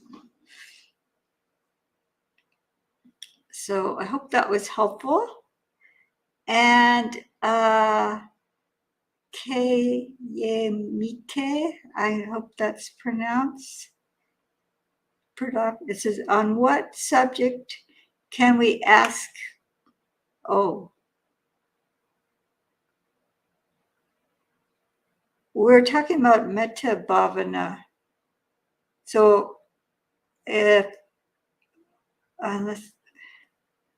So I hope that was helpful. And Kayemite, I hope that's pronounced. It says, on what subject can we ask, we're talking about metta bhavana. So if,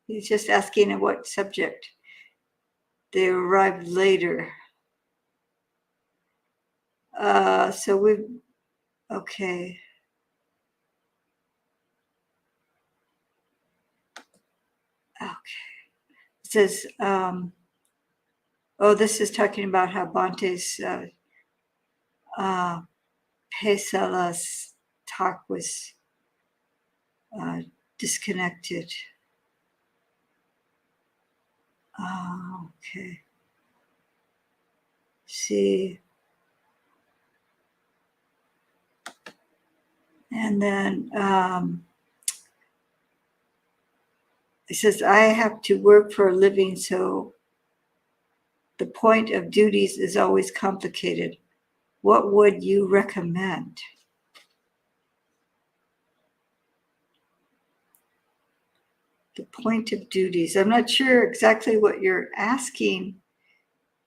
he's just asking in what subject. They arrived later. Okay. It says, this is talking about how Bhante's Pesala's talk was disconnected. Okay. See. And then it says, I have to work for a living, so the point of duties is always complicated. What would you recommend? The point of duties. I'm not sure exactly what you're asking,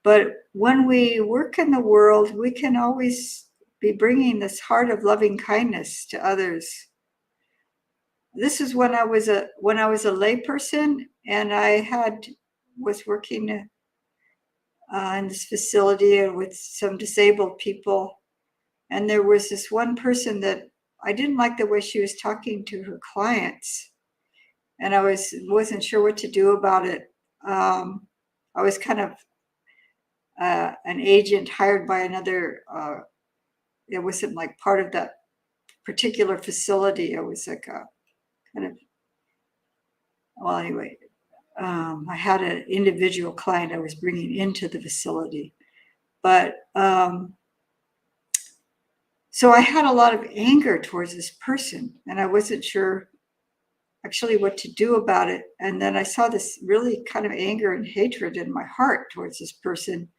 but when we work in the world, we can always be bringing this heart of loving kindness to others. This is when I was a layperson, and I was working in this facility with some disabled people, and there was this one person that I didn't like the way she was talking to her clients, and I wasn't sure what to do about it. I was kind of an agent hired by another. It wasn't like part of that particular facility. I was like a kind of, well, anyway, I had an individual client I was bringing into the facility, but so I had a lot of anger towards this person, and I wasn't sure actually what to do about it. And then I saw this really kind of anger and hatred in my heart towards this person,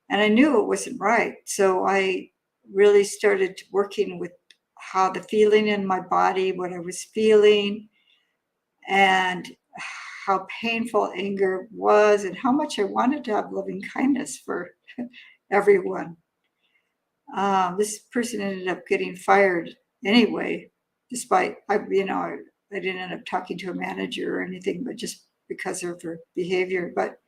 and I knew it wasn't right. So I really started working with how the feeling in my body, what I was feeling, and how painful anger was, and how much I wanted to have loving kindness for everyone. This person ended up getting fired anyway, despite I didn't end up talking to a manager or anything, but just because of her behavior. But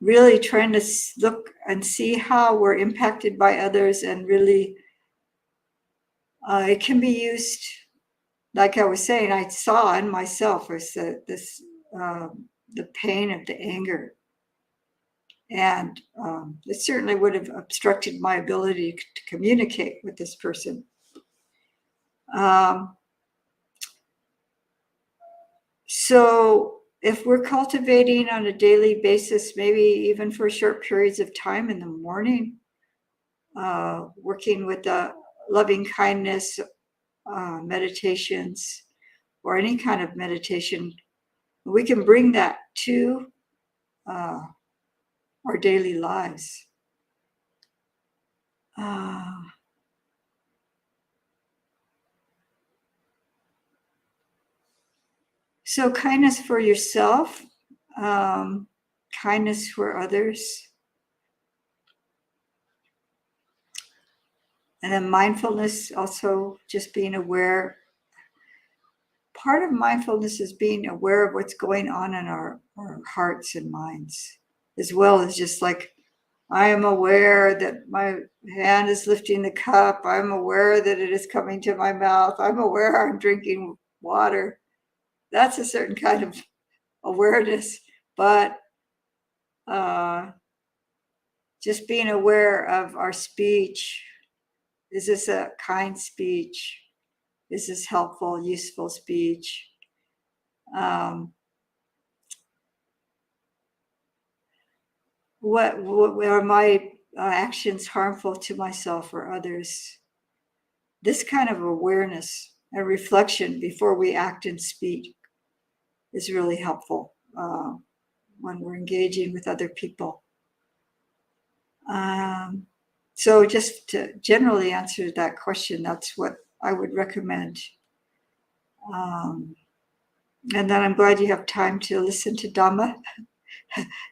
really trying to look and see how we're impacted by others, and really it can be used, like I was saying, I saw in myself was the pain of the anger. And it certainly would have obstructed my ability to communicate with this person. So if we're cultivating on a daily basis, maybe even for short periods of time in the morning, working with the loving kindness meditations or any kind of meditation, we can bring that to our daily lives. So kindness for yourself, kindness for others, and then mindfulness, also just being aware. Part of mindfulness is being aware of what's going on in our hearts and minds, as well as just like, I am aware that my hand is lifting the cup. I'm aware that it is coming to my mouth. I'm aware I'm drinking water. That's a certain kind of awareness, but just being aware of our speech. Is this a kind speech? Is this helpful, useful speech? What are my actions harmful to myself or others? This kind of awareness and reflection before we act and speak is really helpful when we're engaging with other people. So just to generally answer that question, that's what I would recommend. And then I'm glad you have time to listen to Dhamma.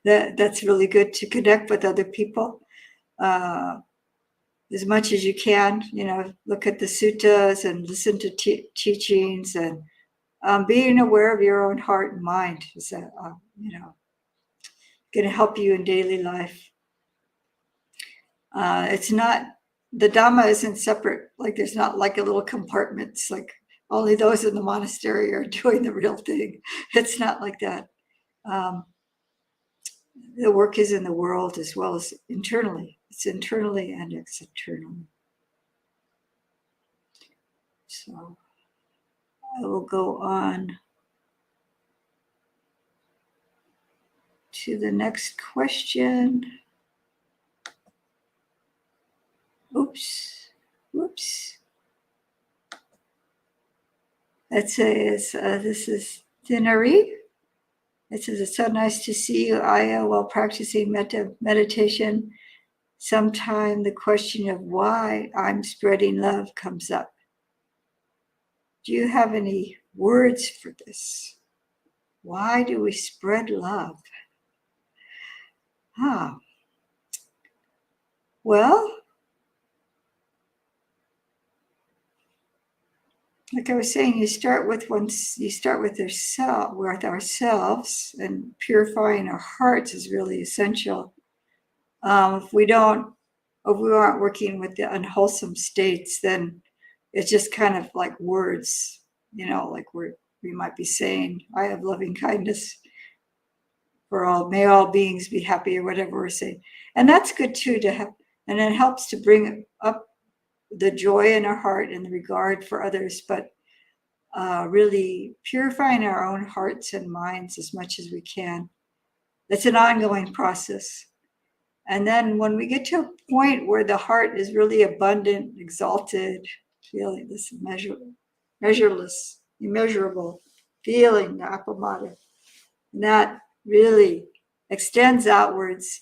That's really good to connect with other people as much as you can. Look at the suttas and listen to teachings, and being aware of your own heart and mind is going to help you in daily life. It's not, the Dhamma isn't separate. Like there's not like a little compartments, like only those in the monastery are doing the real thing. It's not like that. The work is in the world as well as internally. It's internally and it's externally. So I will go on to the next question. Oops. That says, this is Dinari. It says, it's so nice to see you, Ayya, while practicing meditation. Sometime the question of why I'm spreading love comes up. Do you have any words for this? Why do we spread love? Well, like I was saying, you start with ourselves, and purifying our hearts is really essential. If we aren't working with the unwholesome states, then it's just kind of like words, like we might be saying, I have loving kindness for all, may all beings be happy, or whatever we're saying. And that's good too to have, and it helps to bring up the joy in our heart and the regard for others, but really purifying our own hearts and minds as much as we can. It's an ongoing process. And then when we get to a point where the heart is really abundant, exalted, feeling this measureless, immeasurable feeling, the appamada, and that really extends outwards.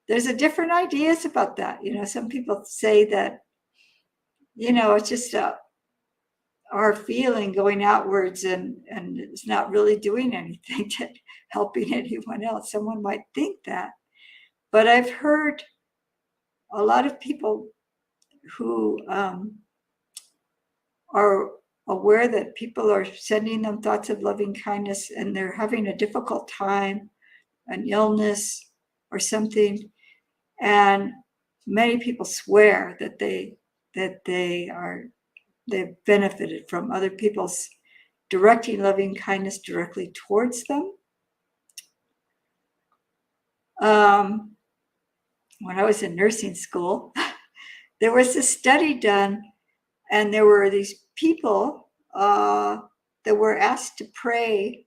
There's a different ideas about that. Some people say that, it's just our feeling going outwards and it's not really doing anything to helping anyone else. Someone might think that. But I've heard a lot of people who are aware that people are sending them thoughts of loving kindness and they're having a difficult time, an illness or something. And many people swear that they've benefited from other people's directing loving kindness directly towards them. When I was in nursing school, there was a study done, and there were these people that were asked to pray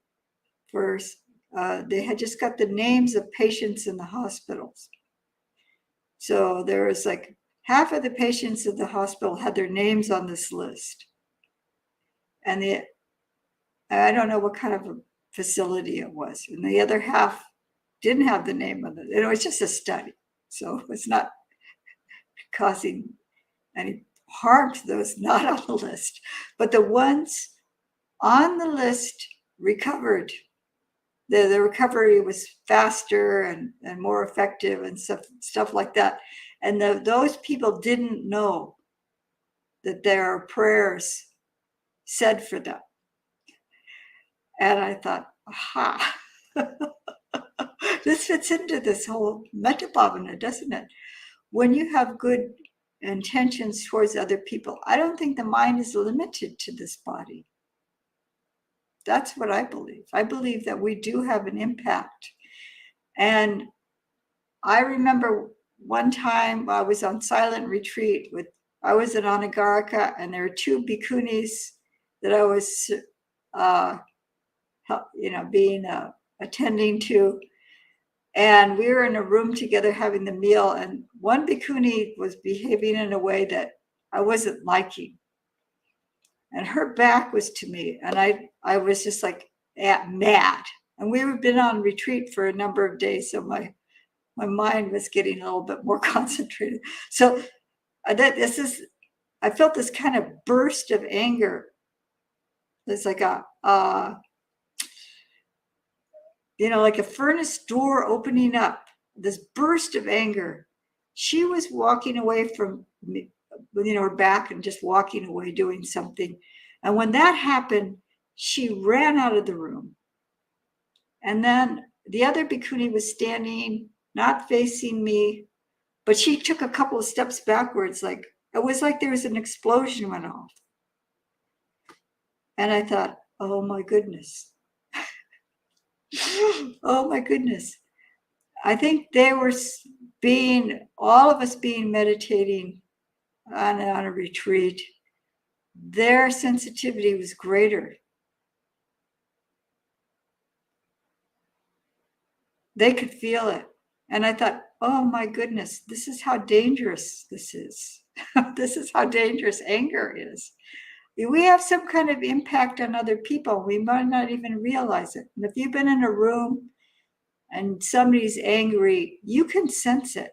for, they had just got the names of patients in the hospitals. So there was like half of the patients at the hospital had their names on this list. And I don't know what kind of a facility it was. And the other half didn't have the name of it. It was just a study. So it's not causing any harm to those not on the list. But the ones on the list recovered. The recovery was faster and more effective and stuff like that. And those people didn't know that their prayers said for them. And I thought, aha, this fits into this whole metabhavana, doesn't it? When you have good intentions towards other people, I don't think the mind is limited to this body. That's what I believe. I believe that we do have an impact. And I remember one time I was on silent retreat I was in Anagarika, and there were two bhikkhunis that I was, attending to. And we were in a room together having the meal, and one bhikkhuni was behaving in a way that I wasn't liking. And her back was to me, and I was just like mad. And we had been on retreat for a number of days, so my mind was getting a little bit more concentrated. So I felt this kind of burst of anger. It's like like a furnace door opening up, this burst of anger. She was walking away from me, her back and just walking away doing something. And when that happened, she ran out of the room. And then the other bhikkhuni was standing, not facing me, but she took a couple of steps backwards. Like it was like there was an explosion went off. And I thought, oh my goodness. Oh my goodness. I think they were all of us being meditating on a retreat. Their sensitivity was greater. They could feel it. And I thought, oh my goodness, this is how dangerous this is. This is how dangerous anger is. We have some kind of impact on other people. We might not even realize it. And if you've been in a room and somebody's angry, you can sense it.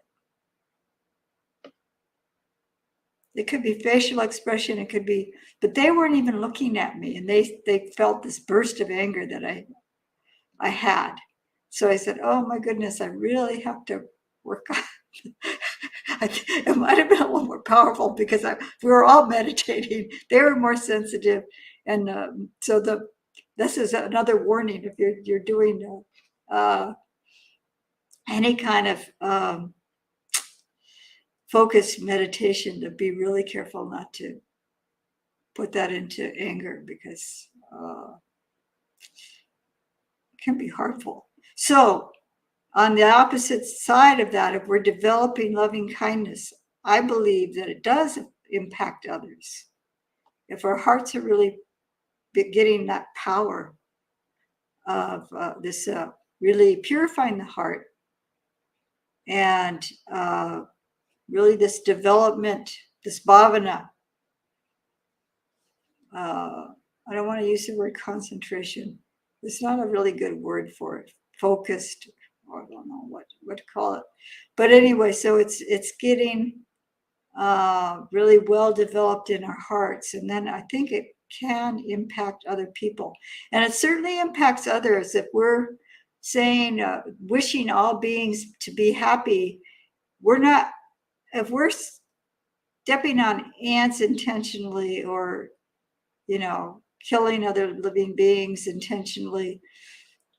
It could be facial expression, it could be, but they weren't even looking at me, and they felt this burst of anger that I had. So I said, oh my goodness, I really have to work on it. Might have been a little more powerful because we were all meditating. They were more sensitive. And so this is another warning. If you're doing any kind of focused meditation, to be really careful not to put that into anger, because it can be harmful. So on the opposite side of that, if we're developing loving kindness, I believe that it does impact others. If our hearts are really getting that power of this really purifying the heart, and really this development, this bhavana. I don't want to use the word concentration. It's not a really good word for it. Focused, or I don't know what to call it. But anyway, so it's getting really well developed in our hearts. And then I think it can impact other people. And it certainly impacts others. If we're saying, wishing all beings to be happy, if we're stepping on ants intentionally, or, killing other living beings intentionally,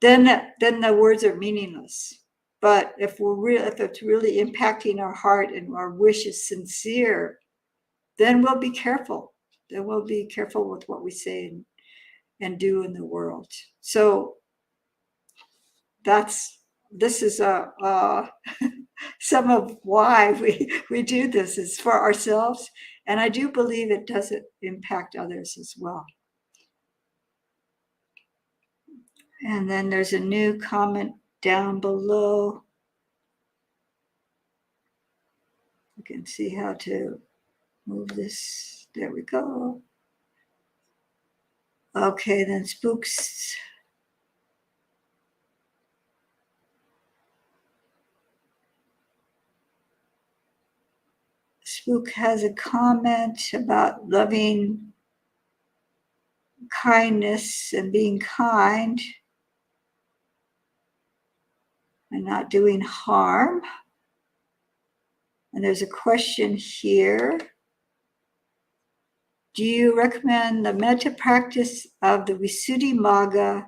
then the words are meaningless. But if it's really impacting our heart and our wish is sincere, then we'll be careful. Then we'll be careful with what we say and do in the world. So this is some of why we do this is for ourselves. And I do believe it does impact others as well. And then there's a new comment down below. You can see how to move this. There we go. Okay, then Spook has a comment about loving kindness and being kind and not doing harm. And there's a question here. Do you recommend the metta practice of the Visuddhimagga?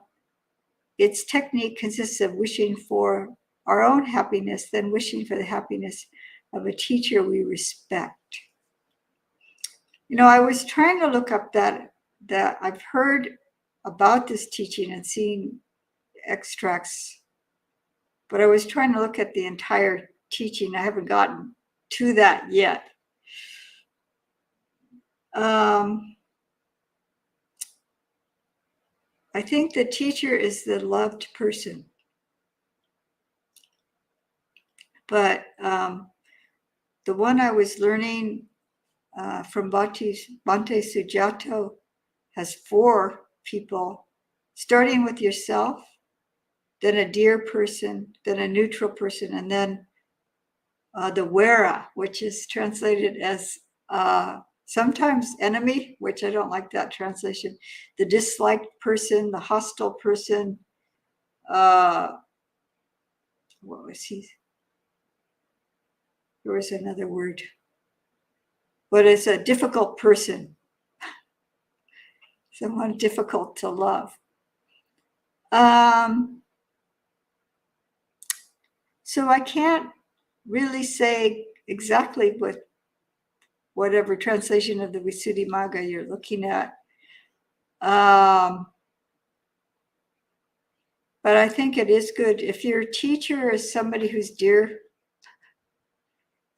Its technique consists of wishing for our own happiness, then wishing for the happiness of a teacher we respect. I was trying to look up that I've heard about this teaching and seen extracts, but I was trying to look at the entire teaching. I haven't gotten to that yet. I think the teacher is the loved person. But the one I was learning from Bhante Sujato has 4 people, starting with yourself, then a dear person, then a neutral person, and then the Wera, which is translated as sometimes enemy, which I don't like that translation, the disliked person, the hostile person. What was he? There was another word. But it's a difficult person, someone difficult to love. So I can't really say exactly whatever translation of the Visuddhimagga you're looking at. But I think it is good. If your teacher is somebody who's dear,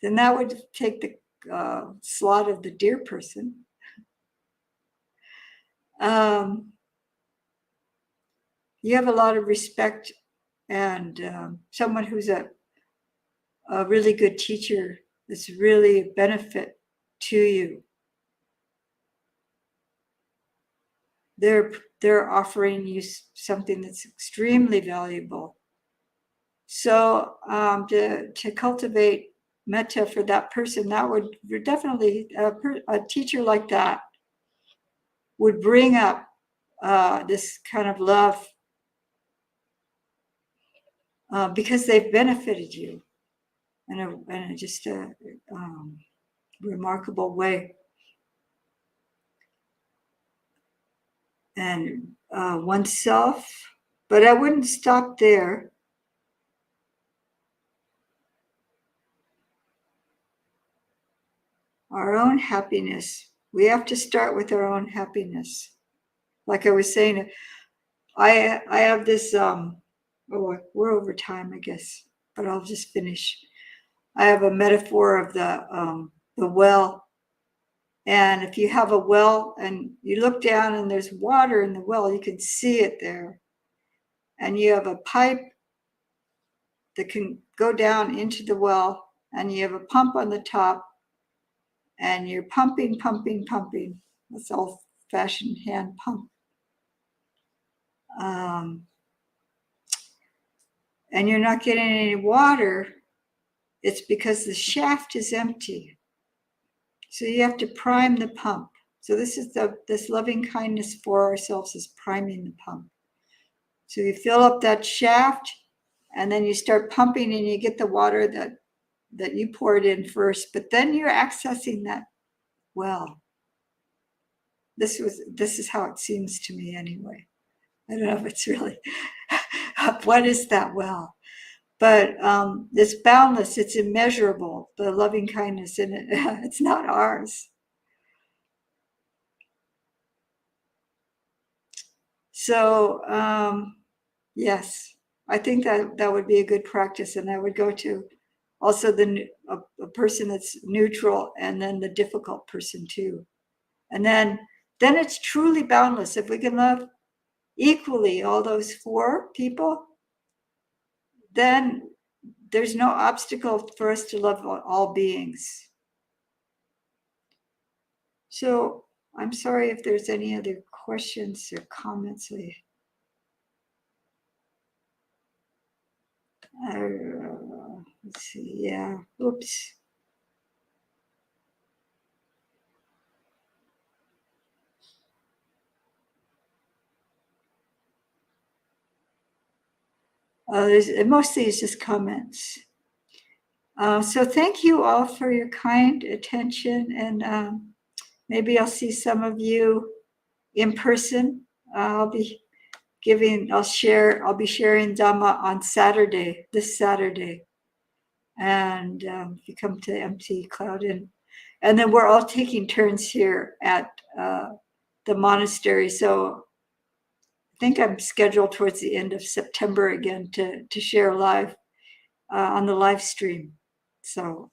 then that would take the slot of the dear person. You have a lot of respect, and someone who's a really good teacher is really a benefit to you. They're offering you something that's extremely valuable. So to cultivate metta for that person, that would definitely, a teacher like that would bring up this kind of love because they've benefited you in just a remarkable way. And oneself, but I wouldn't stop there. Our own happiness. We have to start with our own happiness. Like I was saying, I have this, we're over time, I guess, but I'll just finish. I have a metaphor of the well. And if you have a well and you look down and there's water in the well, you can see it there. And you have a pipe that can go down into the well, and you have a pump on the top, and you're pumping. That's old-fashioned hand pump. And you're not getting any water. It's because the shaft is empty. So you have to prime the pump. So this is this loving kindness for ourselves is priming the pump. So you fill up that shaft, and then you start pumping, and you get the water that you poured in first. But then you're accessing that well. This is how it seems to me anyway. I don't know if it's really what is that well? But it's boundless, it's immeasurable, the loving kindness in it. It's not ours. So yes, I think that would be a good practice, and I would go to also a person that's neutral, and then the difficult person too. And then it's truly boundless. If we can love equally all those four people, then there's no obstacle for us to love all beings. So I'm sorry if there's any other questions or comments. Let's see. Yeah. Oops. Mostly it's just comments. So thank you all for your kind attention, and maybe I'll see some of you in person. I'll be sharing Dhamma on Saturday, this Saturday. And if you come to Empty Cloud and then we're all taking turns here at the monastery. So I think I'm scheduled towards the end of September again to share live on the live stream. So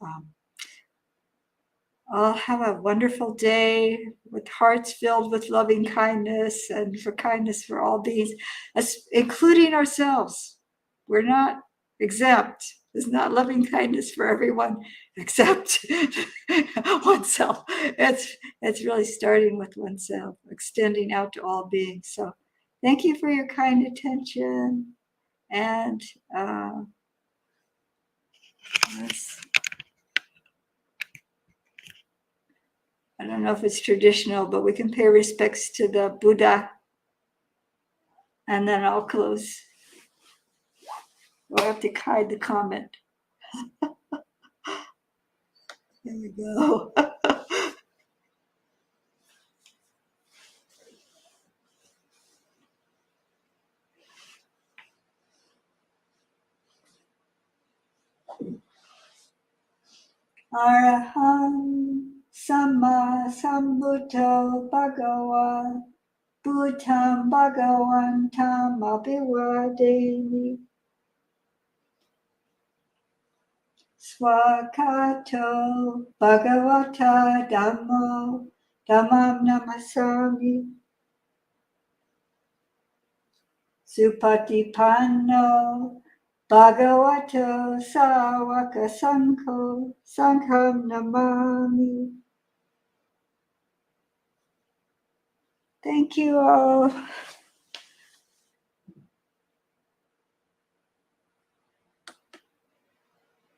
I'll have a wonderful day with hearts filled with loving kindness and for kindness for all beings, including ourselves. We're not exempt. There's not loving kindness for everyone except oneself. It's really starting with oneself, extending out to all beings. So thank you for your kind attention. And let's I don't know if it's traditional, but we can pay respects to the Buddha. And then I'll close. We'll have to hide the comment. There we go. Araham Sama Sambuddho Bhagawa Buddham Bhagavantam Abhivademi Swakato Bhagavata Dhammo Dhammam Namasami Supatipanno Bhagavato Sawaka Sangho Sangham Namami. Thank you all.